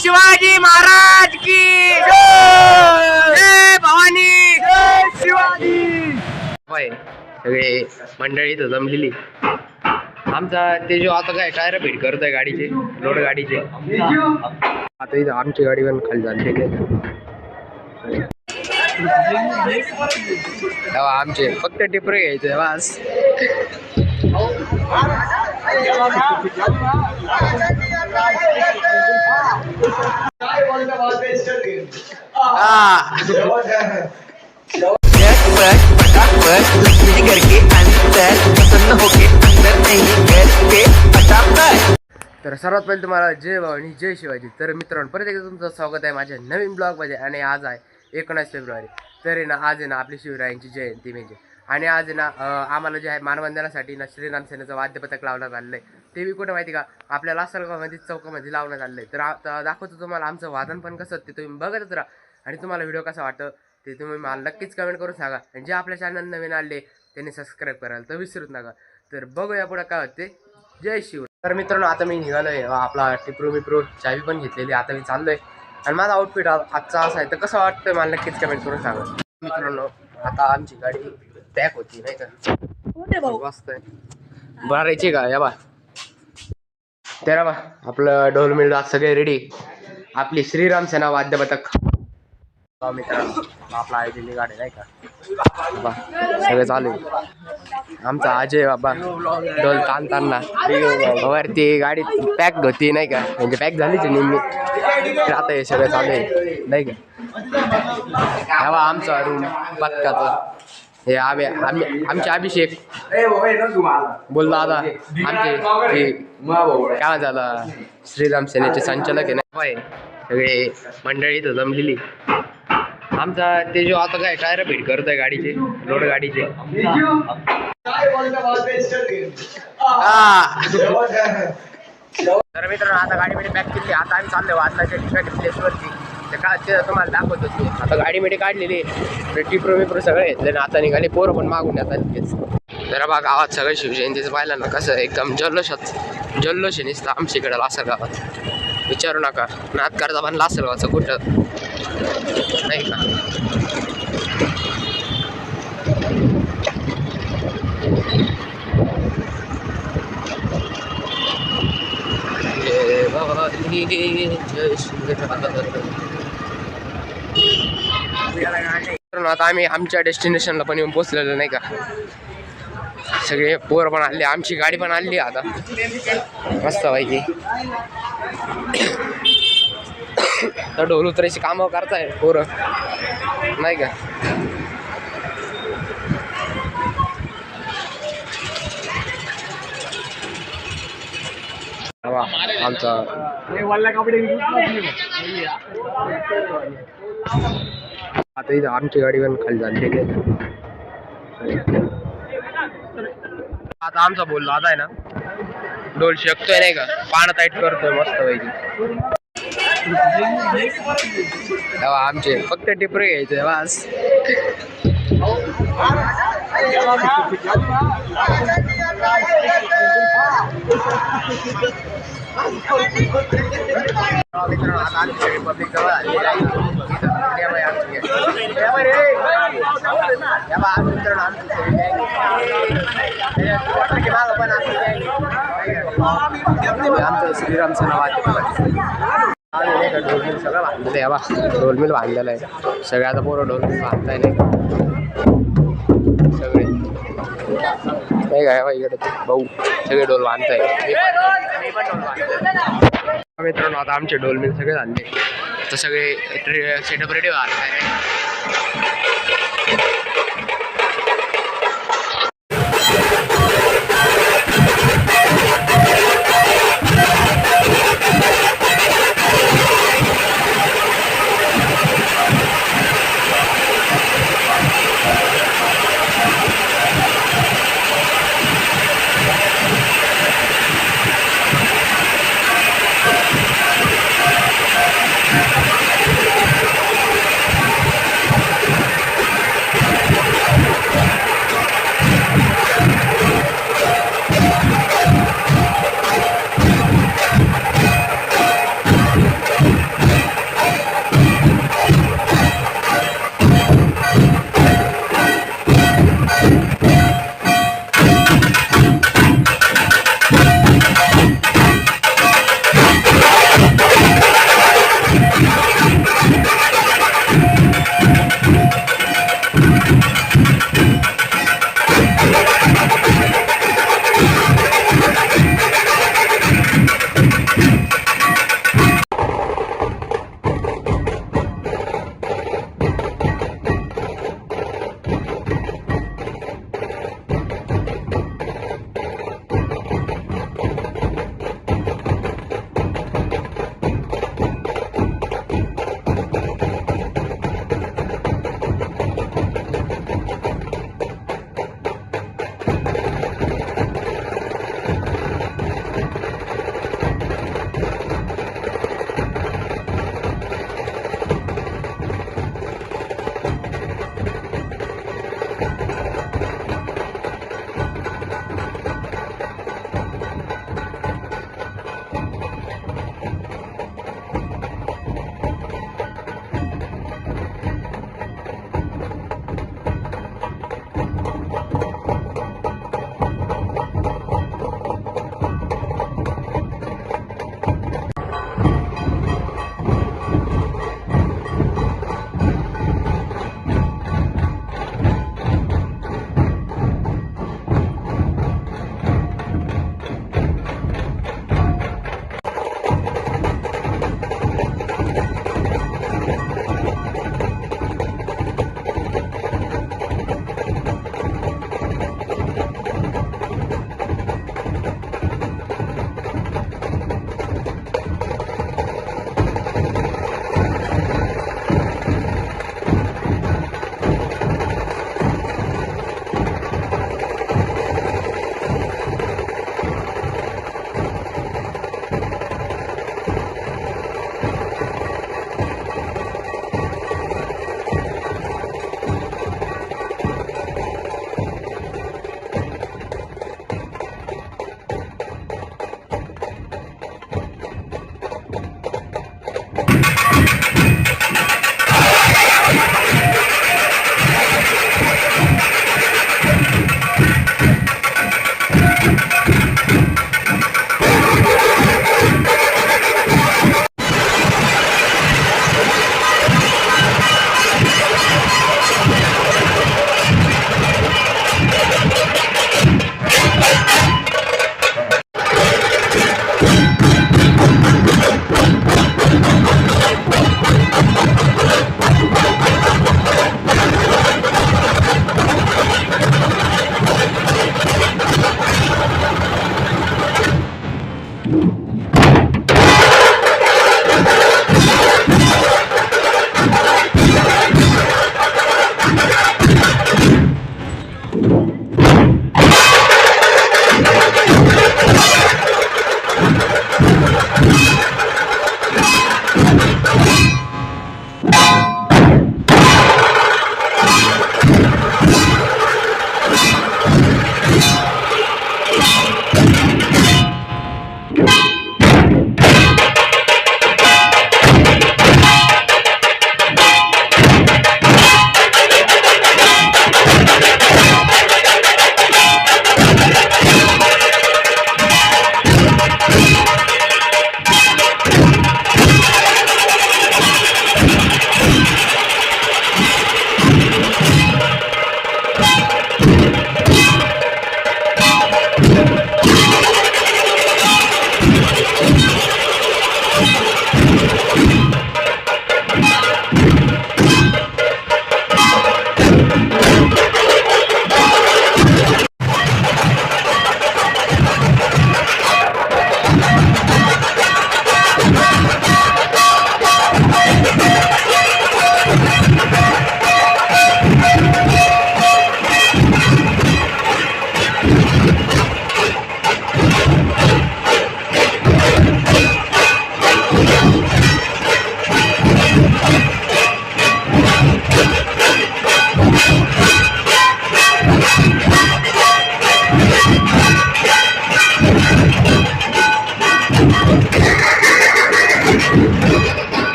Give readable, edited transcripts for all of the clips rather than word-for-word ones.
शिवाजी महाराज की जय भवानी जय शिवाजी। सगळे मंडळी इथं जमलेली आमचा तेजो आता काय टायर फिट करतोय गाडीचे लोड गाडीचे। आता इथं आमची गाडी पण खाली झाली तेव्हा आमचे फक्त टिपरे घ्यायचे बस। घर के अंदर प्रसन्न होके अंदर नहीं घर के फटाफट। तर सर्वात पहिले तुम्हाला जय भवानी जय शिवाजी। तर मित्रांनो परत एकदा तुमचं स्वागत आहे माझ्या नवीन ब्लॉगमध्ये। आणि आज आहे 19 फेब्रुवारी। तर आहे ना आज आहे ना आपली शिवरायांची जयंती म्हणजे। आणि आज आहे ना आम्हाला जे आहे मानवंदनासाठी ना श्रीराम सेनेचं वाद्यपथक लावण्यात आलेलं आहे। ते बी कुठं माहिती का आपल्या लासलगावमध्ये चौकामध्ये लावण्यात आलेलं आहे। तर आता दाखवतो तुम्हाला आमचं वादन पण कसं ते तुम्ही बघतच राहा। आणि तुम्हाला व्हिडिओ कसा वाटतं ते तुम्ही मला नक्कीच कमेंट करून सांगा। आणि जे आपल्या चॅनल नवीन आले त्यांनी सबस्क्राईब करायला तर विसरूच नका। तर बघूया पुढे काय होते। जय शिव। तर मित्रांनो आता मी निघालोय आपला टिप्रो चावी पण घेतलेली। आता मी चाललोय आणि माझा आउटफिट आजचा असा आहे। तर कसं वाटतंय मला नक्कीच कमेंट करून सांगा मित्रांनो। आता आमची गाडी पॅक होती नाही का मस्त आहे भरायची का या बा तेरा बा आपलं ढोल मिळ सगळे रेडी। आपली श्रीराम सेना वाद्यपथक मित्रांनो आपला आयडी गाडी नाही का बाबा सगळं चालू आहे। आमचा अजय बाबा ढोल ताणताना वरती गाडी पॅक होती नाही का म्हणजे पॅक झालीच नेहमी। आता हे सगळं चालू आहे नाही का। हा आमचा रूम पथकाचा हे आमचे अभिषेक बोल दादा आमचे काय झालं श्रीराम सेनेचे संचालक आहे ना सगळे मंडळी इथं जमलेली आमचा तेजो आता काय टायर फिट करतोय गाडीचे लोड गाडीचे। तर मित्रांनो आता गाडीमध्ये पॅक केली। आता आम्ही चाललो वादनाच्या ठिकाणी प्लेसवरती ते तुम्हाला दाखवतो मी। आता गाडीमध्ये काढलेली टिप्रो सगळे घेतले ना आता निघाले पोरं पण मागून येतात। जरा बा गावात सगळं शिवजयंतीचं पाहिलं ना कसं एकदम जल्लोष निसतं आमच्या इकडं लासर गावात विचारू नका। नाद करता पण लासर गावाचं कुठं नाही का। आता आम्ही आमच्या डेस्टिनेशनला पण येऊन पोचलेलो नाही का। सगळे पोर पण आले आमची गाडी पण आली आता मस्त पाहिजे। तर ढोल उतरायची कामं करताय पोरं नाही का। आमचा आता इथं आमची गाडी पण खाली झाली। आता आमचा बोललो आता आहे ना ढोल शकतोय नाही का पान टाईट करतोय मस्त पाहिजे। तेव्हा आमचे फक्त टिपरे घ्यायचे बस। मित्रांनो आता आमची पब्लिक जवळ आली आमचं श्रीराम सेना वाद्यपथक ढोलमिल सगळं बांधलेलं आहे बा। ढोलमिल बांधलेलं आहे सगळे आता पोरं ढोलमिल बांधताय नाही सगळे नाही का इकडे भाऊ सगळे ढोल बांधताय। मित्रांनो आता आमचे ढोलमिल सगळे झाले तर सगळे सेटअप रेडी व्हायला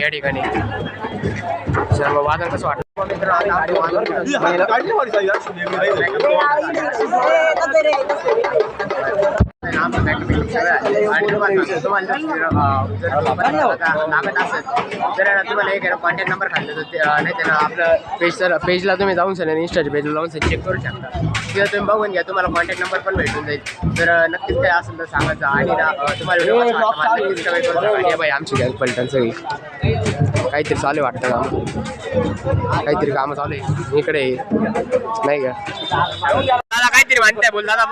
या ठिकाणी सर्व वादळ कसं वाटतं लागत असेल तर तुम्हाला एक कॉन्टॅक्ट नंबर खाल्लं तर नाही तर आपलं पेजला तुम्ही जाऊन सर इंस्टाच्या पेजला जाऊन चेक करू शकता किंवा तुम्ही बघून घ्या तुम्हाला कॉन्टॅक्ट नंबर पण भेटून जाईल तर नक्कीच काय असेल तर सांगायचं आणि तुम्हाला बाई आमची गॅंग पलटण सगळी काहीतरी चालू वाटतं का काहीतरी कामं चालू आहे इकडे नाही का दादा काहीतरी म्हणताय बोल दादा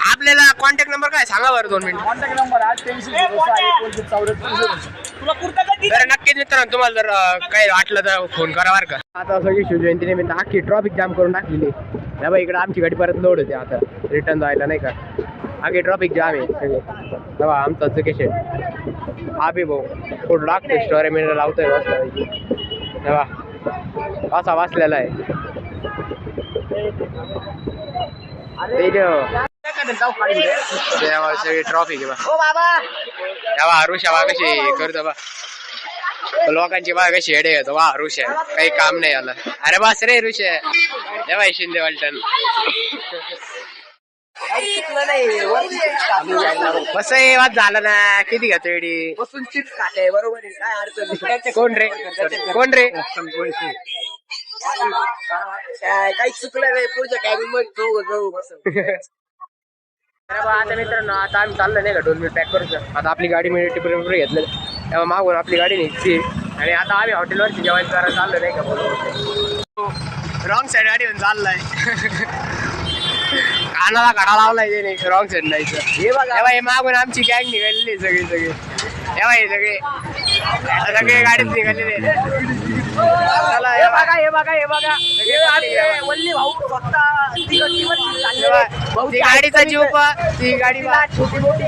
आपल्याला कॉन्टॅक्ट नंबर काय सांगा बरं 2 मिनिट कॉन्टॅक्ट नंबर 88 तर नक्कीच मित्रांनो तुम्हाला जर काही वाटलं तर फोन करा बरं का आता सगळी शिवजयंतीनिमित्त अख्खी ट्रॉफिक जाम करून टाकलेली नाही बाई इकडे आमची गाडी परत लोड होते आता रिटर्न जायला नाही का अख्खी ट्रॉफिक जाम आहे सगळे तेव्हा आमचा चुकेशन हा बी भाऊ कुठं लागतो स्टोरी मिनिट लावतोय बसला तेव्हा असा वाचलेला आहे सगळी ट्रॉफिक आहे बा ऋषा बा कशी करतो बा लोकांची बाग कशी येडे येतो वा ऋषे काही काम नाही आलं. अरे बस रे ऋषे तेव्हा शिंदे वालटण बस वाद झालं ना. किती घेतो एडी बसून चिप्स खाते बरोबर आहे. काय अडचण कोण रे कोण रे काही चुकलं नाही पुढच्या कॅबिन मध्ये जाऊ आता मित्रांनो आता आम्ही चाललो नाही का 2 मिनिट पॅक करू. आता आपली गाडी मी टिपर घेतलं तेव्हा मागून आपली गाडी निघते आणि आता आम्ही हॉटेलवरची जेवण करायला चाललो नाही का बोलून रॉंग साईड गाडी घेऊन चाललाय. कानाला काढा लावलाय त्याने रॉंग साईड नाहीचं. हे बघा हे मागून आमची गँग निघालेली सगळी तेव्हा हे सगळे गाडीत निघालेले. चला हे बघा हे बघा हे बघा वल्ली भाऊ स्वतः ती गाडीचा जीव ती गाडी छोटी मोठी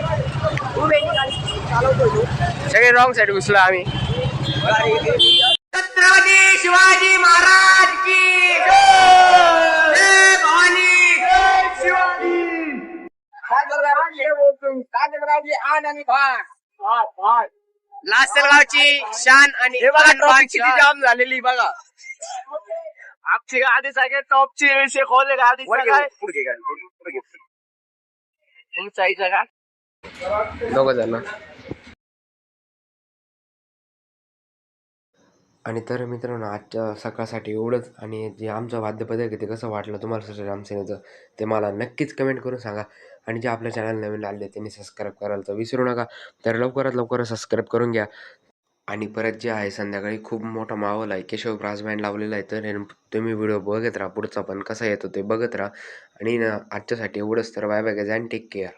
सगळे रॉंग साईड घुसलो आम्ही. छत्रपती शिवाजी महाराज की जय भवानी शिवाजी. लासलगावची शान आणि किती जाम झालेली बघा. आमची गाडी सगळ्यात टॉपची विषय खोले गाडी दोघ जण. आणि तर मित्रांनो आजच्या सकाळसाठी एवढंच. आणि जे आमचं वाद्यपदक आहे ते कसं वाटलं तुम्हाला सर रामसेनेचं ते मला नक्कीच कमेंट करून सांगा. आणि जे आपल्या चॅनल नवीन आले त्यांनी सबस्क्राईब करायला तर विसरू नका. तर लवकरात सबस्क्राईब करून घ्या. आणि परत जे आहे संध्याकाळी खूप मोठा माहोल आहे. केशव ब्रास बँड लावलेला आहे तर तुम्ही व्हिडिओ बघत राहा. पुढचा पण कसा येतो ते बघत राहा. आणि आजच्यासाठी एवढंच. तर bye bye guys and take care.